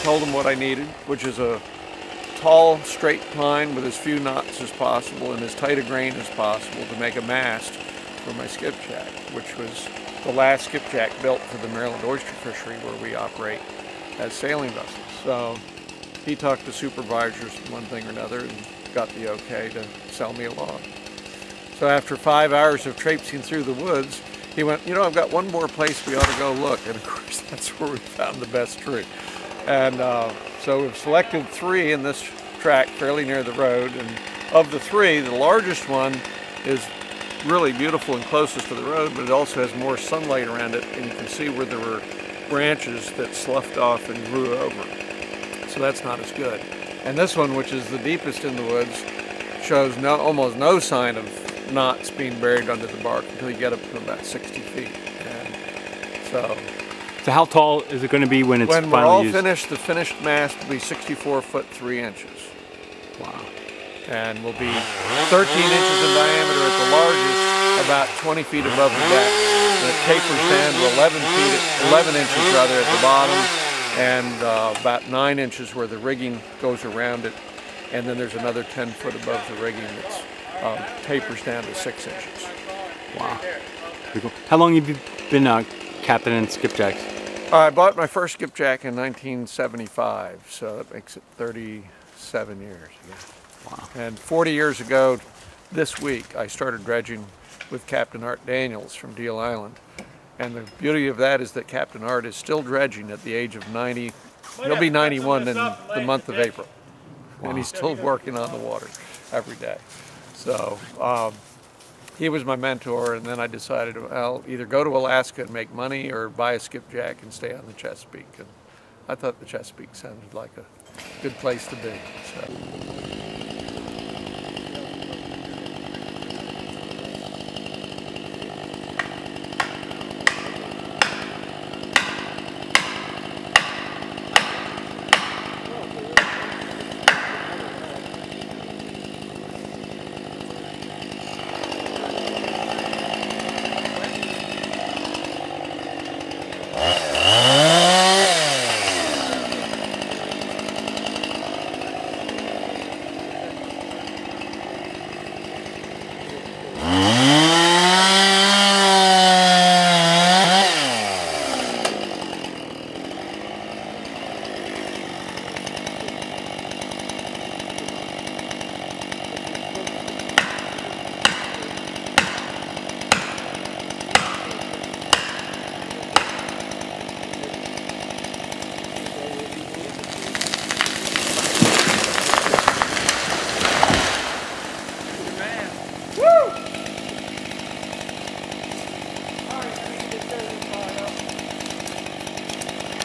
told him what I needed, which is a tall, straight pine with as few knots as possible and as tight a grain as possible to make a mast for my skipjack, which was the last skipjack built for the Maryland oyster fishery where we operate as sailing vessels. So he talked to supervisors one thing or another and got the okay to sell me a log. So after 5 hours of traipsing through the woods, he went, you know, I've got one more place we ought to go look. And of course, that's where we found the best tree. And so we've selected 3 in this tract fairly near the road. And of the 3, the largest one is really beautiful and closest to the road, but it also has more sunlight around it. And you can see where there were branches that sloughed off and grew over. So that's not as good. And this one, which is the deepest in the woods, shows almost no sign of knots being buried under the bark until you get up to about 60 feet. And so how tall is it going to be when it's finally finally we're all used? finished, the finished mast will be 64 foot 3 inches. Wow. And will be 13 inches in diameter at the largest, about 20 feet above the deck. And it tapers down to 11 inches rather at the bottom, and about 9 inches where the rigging goes around it. And then there's another 10 foot above the rigging that's tapers down to 6 inches. Wow. Pretty cool. How long have you been captain in skipjacks? I bought my first skipjack in 1975, so that makes it 37 years. Yeah. Wow. And 40 years ago, this week, I started dredging with Captain Art Daniels from Deal Island. And the beauty of that is that Captain Art is still dredging at the age of 90. He'll be 91 in the month of April. Wow. And he's still working on the water every day. So he was my mentor, and then I decided, well, either go to Alaska and make money or buy a skipjack and stay on the Chesapeake. And I thought the Chesapeake sounded like a good place to be. So.